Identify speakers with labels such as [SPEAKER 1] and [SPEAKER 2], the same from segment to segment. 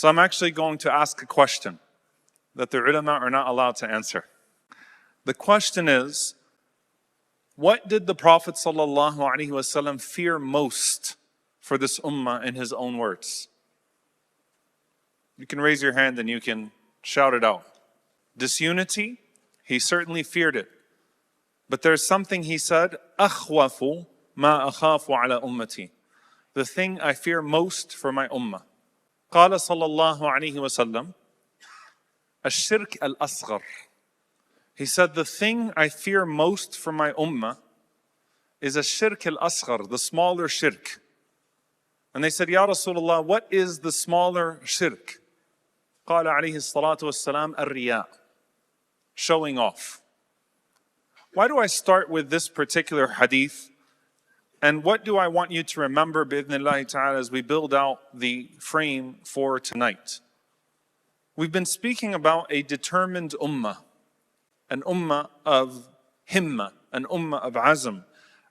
[SPEAKER 1] So I'm actually going to ask a question that the ulama are not allowed to answer. The question is, what did the Prophet ﷺ fear most for this ummah in his own words? You can raise your hand and you can shout it out. Disunity, he certainly feared it. But there's something he said, أَخْوَفُ مَا أَخَافُ عَلَى أُمَّتِي. The thing I fear most for my ummah. قال صلى الله عليه وسلم الشرك الأصغر. He said, the thing I fear most for my ummah is a shirk al-asghar, the smaller shirk. And they said, Ya Rasulullah, what is the smaller shirk? قال عليه الصلاة والسلام الرياء, showing off. Why do I start with this particular hadith? And what do I want you to remember, bi'idhnillahi ta'ala, as we build out the frame for tonight? We've been speaking about a determined ummah, an ummah of himma, an ummah of azm,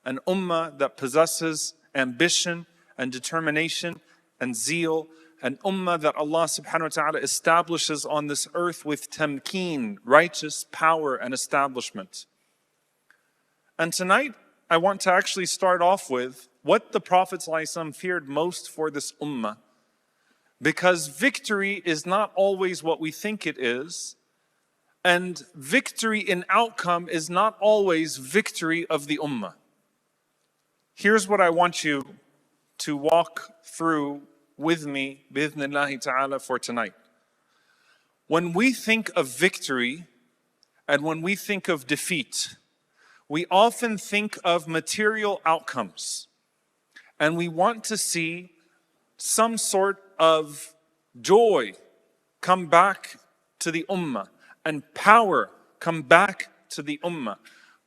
[SPEAKER 1] an ummah that possesses ambition and determination and zeal, an ummah that Allah subhanahu wa ta'ala establishes on this earth with tamkeen, righteous power and establishment. And tonight, I want to actually start off with what the Prophet ﷺ feared most for this ummah. Because victory is not always what we think it is, and victory in outcome is not always victory of the ummah. Here's what I want you to walk through with me, bi'idhnillahi ta'ala, for tonight. When we think of victory and when we think of defeat, we often think of material outcomes. And we want to see some sort of joy come back to the ummah and power come back to the ummah.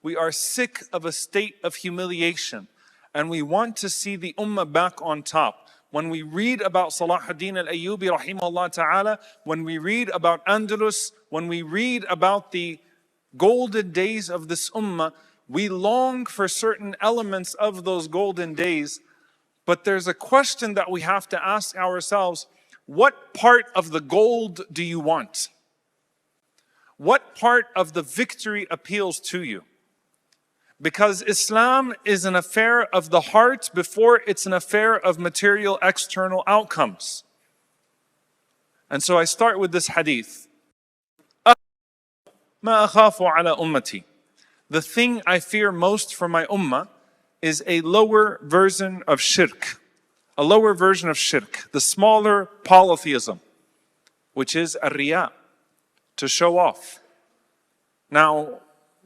[SPEAKER 1] We are sick of a state of humiliation and we want to see the ummah back on top. When we read about Salahuddin al-Ayyubi rahimahullah ta'ala, when we read about Andalus, when we read about the golden days of this ummah, we long for certain elements of those golden days. But there's a question that we have to ask ourselves: what part of the gold do you want? What part of the victory appeals to you? Because Islam is an affair of the heart before it's an affair of material external outcomes. And so I start with this hadith. مَا أَخَافُ عَلَى أُمَّتِي. The thing I fear most for my ummah is a lower version of shirk. A lower version of shirk, the smaller polytheism, which is ar-riya, to show off. Now,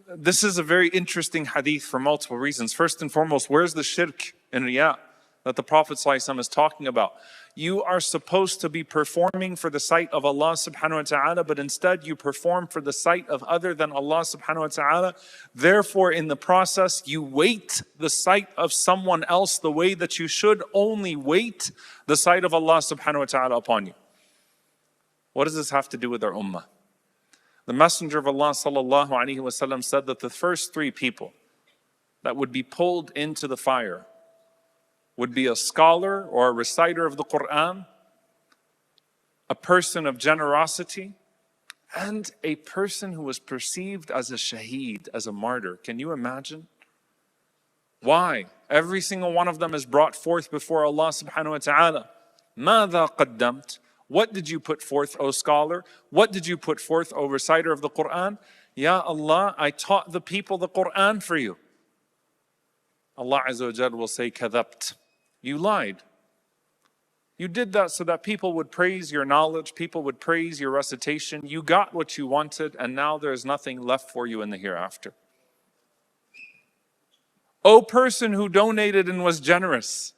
[SPEAKER 1] this is a very interesting hadith for multiple reasons. First and foremost, where's the shirk in riya that the Prophet ﷺ is talking about? You are supposed to be performing for the sight of Allah subhanahu wa ta'ala, but instead you perform for the sight of other than Allah subhanahu wa ta'ala. Therefore, in the process, you weight the sight of someone else the way that you should only weight the sight of Allah subhanahu wa ta'ala upon you. What does this have to do with our ummah? The Messenger of Allah sallallahu alaihi wasallam said that the first three people that would be pulled into the fire would be a scholar or a reciter of the Qur'an, a person of generosity, and a person who was perceived as a shaheed, as a martyr. Can you imagine? Why? Every single one of them is brought forth before Allah subhanahu wa ta'ala. ماذا قدمت? What did you put forth, O scholar? What did you put forth, O reciter of the Qur'an? Ya Allah, I taught the people the Qur'an for you. Allah Azza wa Jal will say, kadhabt. You lied. You did that so that people would praise your knowledge, people would praise your recitation. You got what you wanted, and now there is nothing left for you in the hereafter. O person who donated and was generous,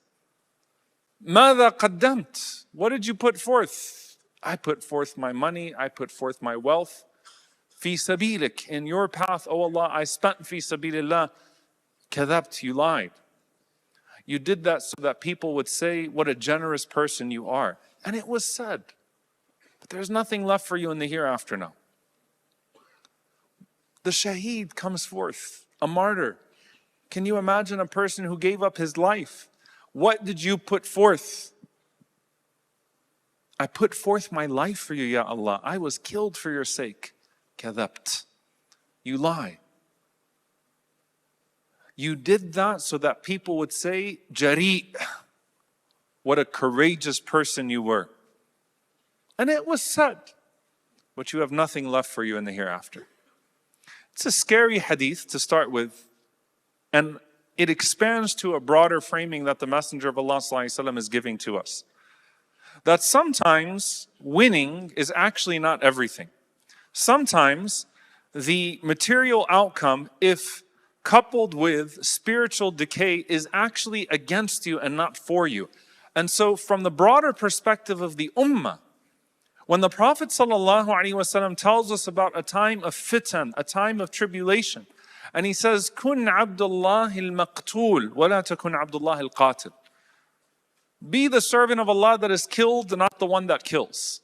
[SPEAKER 1] ماذا قدمت? What did you put forth? I put forth my money, I put forth my wealth. في سبيلك, in your path, O Allah, I spent في سبيل الله. كذبت, you lied. You did that so that people would say what a generous person you are. And it was said. But there's nothing left for you in the hereafter now. The shaheed comes forth, a martyr. Can you imagine a person who gave up his life? What did you put forth? I put forth my life for you, Ya Allah. I was killed for your sake. Kadhabt. You lie. You did that so that people would say, Jari, what a courageous person you were. And it was said, but you have nothing left for you in the hereafter. It's a scary hadith to start with, and it expands to a broader framing that the Messenger of Allah ﷺ is giving to us. That sometimes winning is actually not everything. Sometimes the material outcome, if coupled with spiritual decay, is actually against you and not for you. And so from the broader perspective of the ummah, when the Prophet ﷺ tells us about a time of fitan, a time of tribulation, and he says, Kun Abdullah al-Maqtul, wa la takun Abdullah al-Qatil. Be the servant of Allah that is killed, not the one that kills.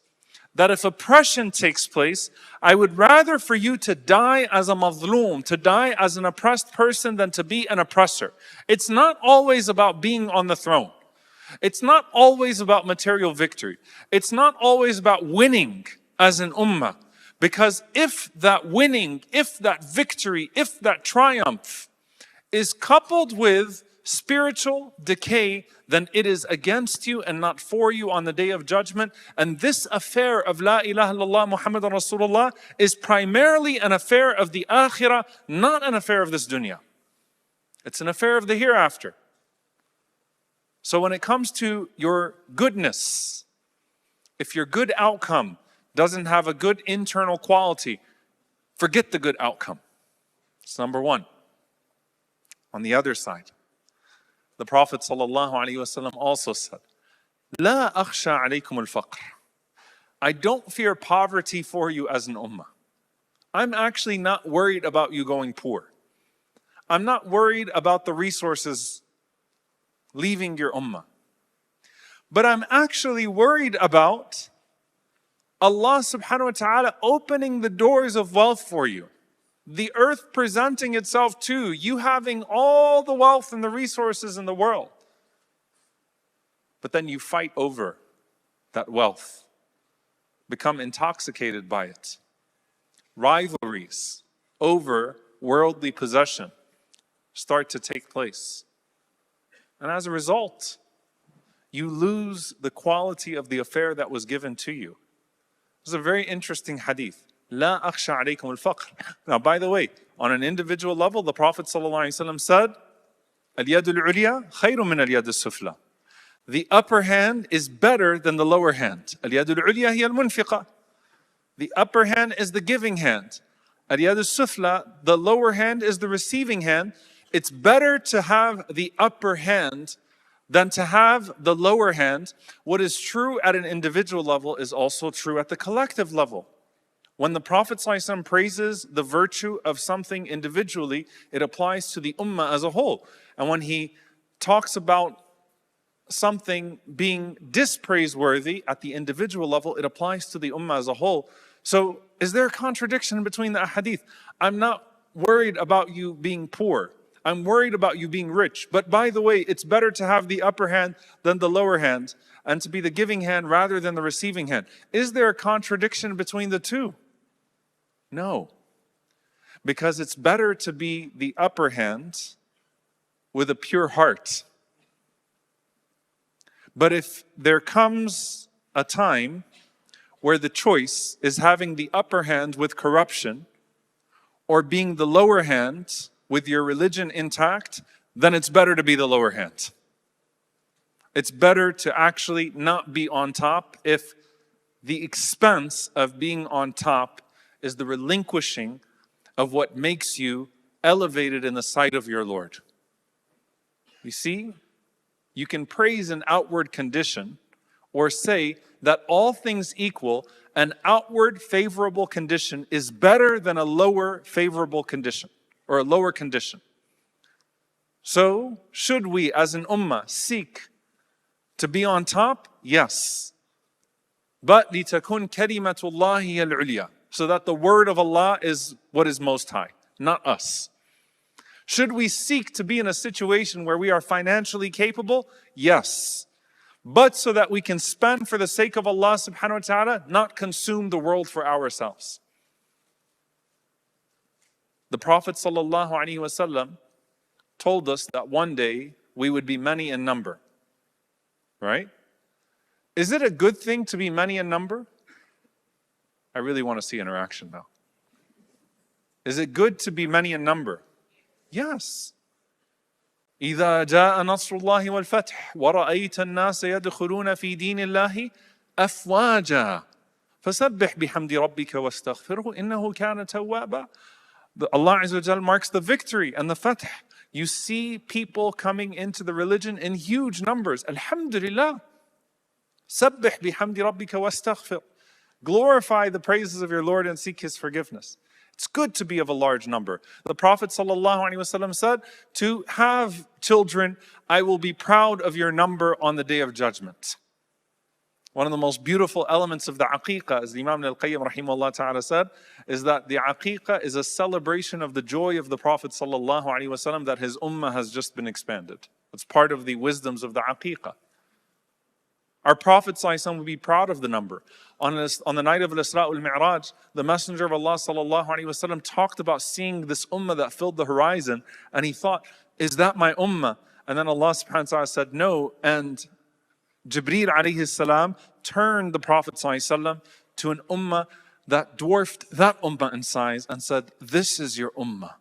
[SPEAKER 1] That if oppression takes place, I would rather for you to die as a mazloom, to die as an oppressed person, than to be an oppressor. It's not always about being on the throne. It's not always about material victory. It's not always about winning as an ummah. Because if that winning, if that victory, if that triumph is coupled with spiritual decay, then it is against you and not for you on the day of judgment. And this affair of La ilaha illallah Muhammadan Rasulullah is primarily an affair of the akhirah, not an affair of this dunya. It's an affair of the hereafter. So when it comes to your goodness, if your good outcome doesn't have a good internal quality, forget the good outcome. It's number one. On the other side, the Prophet ﷺ also said, La akhsha alaykum al-faqr. I don't fear poverty for you as an ummah. I'm actually not worried about you going poor. I'm not worried about the resources leaving your ummah. But I'm actually worried about Allah subhanahu wa ta'ala opening the doors of wealth for you. The earth presenting itself to you, having all the wealth and the resources in the world. But then you fight over that wealth, become intoxicated by it. Rivalries over worldly possession start to take place. And as a result, you lose the quality of the affair that was given to you. This is a very interesting hadith. La akhsha alaykum al-faqr. Now, by the way, on an individual level, the Prophet ﷺ said, Al-yad al-ulya khayrun min al-yad al-sufla. The upper hand is better than the lower hand. Al-yad al-ulya hiya al-munfiqa. The upper hand is the giving hand. Al-yad al-sufla, the lower hand is the receiving hand. It's better to have the upper hand than to have the lower hand. What is true at an individual level is also true at the collective level. When the Prophet ﷺ praises the virtue of something individually, it applies to the ummah as a whole. And when he talks about something being dispraiseworthy at the individual level, it applies to the ummah as a whole. So is there a contradiction between the ahadith? I'm not worried about you being poor. I'm worried about you being rich. But by the way, it's better to have the upper hand than the lower hand, and to be the giving hand rather than the receiving hand. Is there a contradiction between the two? No. Because it's better to be the upper hand with a pure heart. But if there comes a time where the choice is having the upper hand with corruption or being the lower hand with your religion intact, then it's better to be the lower hand. It's better to actually not be on top if the expense of being on top is the relinquishing of what makes you elevated in the sight of your Lord. You see, you can praise an outward condition or say that all things equal, an outward favorable condition is better than a lower favorable condition or a lower condition. So, should we as an ummah seek to be on top? Yes. But لِتَكُنْ كَلِمَةُ اللَّهِ الْعُلْيَا, so that the word of Allah is what is most high, not us. Should we seek to be in a situation where we are financially capable? Yes. but so that we can spend for the sake of Allah subhanahu wa ta'ala, not consume the world for ourselves. The Prophet sallallahu alaihi wasallam told us that one day we would be many in number. Right? Is it a good thing to be many in number? I really want to see interaction now. Is it good to be many in number? Yes. إذا جاء نصر الله والفتح ورأيت الناس يدخلون في دين الله أفواجا فسبح بحمد ربك واستغفره إنه كان توابا. Allah Azza wa Jal marks the victory and the fatih. You see people coming into the religion in huge numbers. Alhamdulillah. سبح بحمد ربك واستغفر. Glorify the praises of your Lord and seek His forgiveness. It's good to be of a large number. The Prophet ﷺ said, to have children, I will be proud of your number on the day of judgment. One of the most beautiful elements of the aqiqah, as Imam al-Qayyim rahimahullah ta'ala said, is that the aqiqah is a celebration of the joy of the Prophet ﷺ that his ummah has just been expanded. It's part of the wisdoms of the aqiqah. Our Prophet ﷺ would be proud of the number. On the night of Al-Isra al-Mi'raj, the Messenger of Allah ﷺ talked about seeing this ummah that filled the horizon, and he thought, is that my ummah? And then Allah subhanahu wa ta'ala said, no. And Jibreel alayhi salam turned the Prophet ﷺ to an ummah that dwarfed that ummah in size and said, this is your ummah.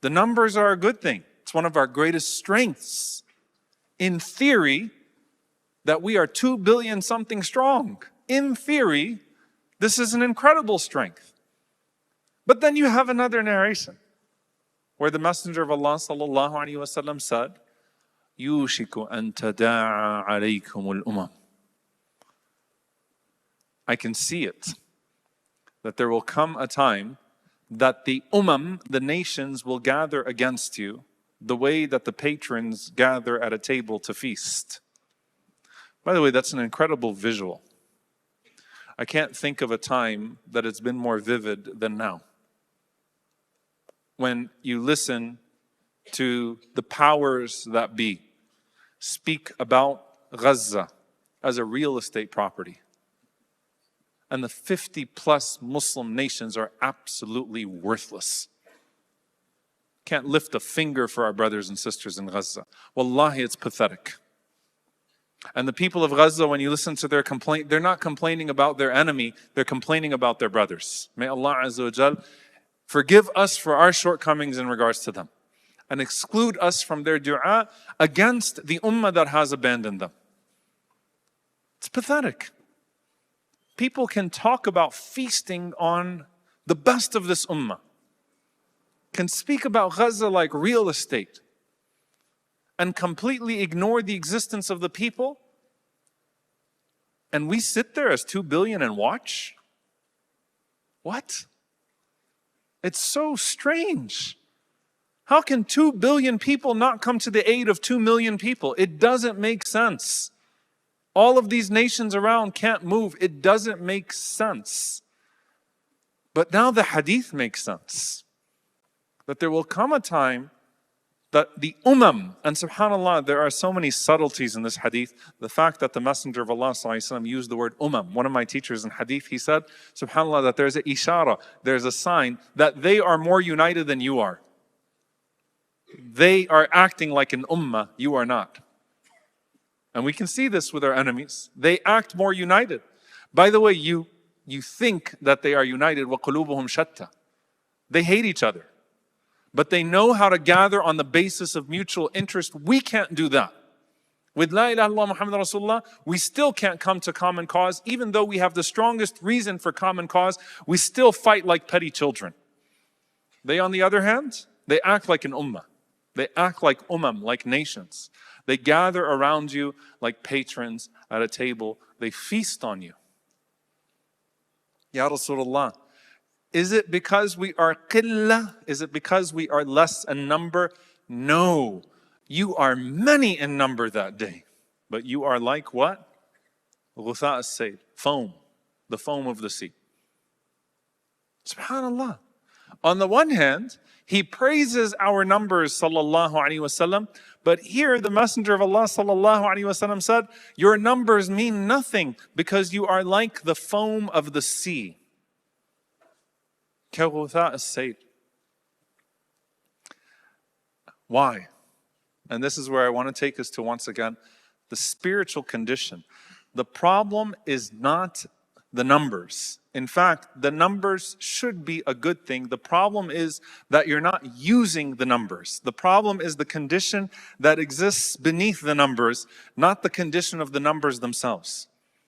[SPEAKER 1] The numbers are a good thing. It's one of our greatest strengths. In theory, that we are 2 billion something strong. In theory, this is an incredible strength. But then you have another narration where the Messenger of Allah sallallahu alaihi wasallam said, "Yushiku an tada'a alaykum al-umam." I can see it, that there will come a time that the the nations, will gather against you the way that the patrons gather at a table to feast. By the way, that's an incredible visual. I can't think of a time that it's been more vivid than now. When you listen to the powers that be speak about Gaza as a real estate property, and the 50 plus Muslim nations are absolutely worthless. Can't lift a finger for our brothers and sisters in Gaza. Wallahi, it's pathetic. And the people of Gaza, when you listen to their complaint, they're not complaining about their enemy, they're complaining about their brothers. May Allah Azza wa Jal forgive us for our shortcomings in regards to them, and exclude us from their dua against the ummah that has abandoned them. It's pathetic. People can talk about feasting on the best of this ummah, can speak about Gaza like real estate, and completely ignore the existence of the people, and we sit there as 2 billion and watch? What? It's so strange. How can 2 billion people not come to the aid of 2 million people? It doesn't make sense. All of these nations around can't move. It doesn't make sense. But now the hadith makes sense. That there will come a time that the and subhanAllah, there are so many subtleties in this hadith. The fact that the Messenger of Allah ﷺ used the word one of my teachers in hadith, he said, subhanAllah, that there's an ishara, there's a sign that they are more united than you are. They are acting like an ummah, you are not. And we can see this with our enemies. They act more united. By the way, you think that they are united, وَقُلُوبُهُمْ شَتَّى. They hate each other. But they know how to gather on the basis of mutual interest. We can't do that. With La ilaha illallah Muhammad Rasulullah, we still can't come to common cause. Even though we have the strongest reason for common cause, we still fight like petty children. They, on the other hand, they act like an ummah. They act like like nations. They gather around you like patrons at a table. They feast on you. Ya Rasulullah, is it because we are qillah? Is it because we are less in number? No. You are many in number that day. But you are like what? Ghutha as-sayl, foam, the foam of the sea. SubhanAllah. On the one hand, he praises our numbers, sallallahu alaihi wasallam, but here the Messenger of Allah sallallahu alaihi wasallam said, your numbers mean nothing because you are like the foam of the sea. كَغُثَاء السَّيْلِ. Why? And this is where I want to take us to once again, the spiritual condition. The problem is not the numbers. In fact, the numbers should be a good thing. The problem is that you're not using the numbers. The problem is the condition that exists beneath the numbers, not the condition of the numbers themselves.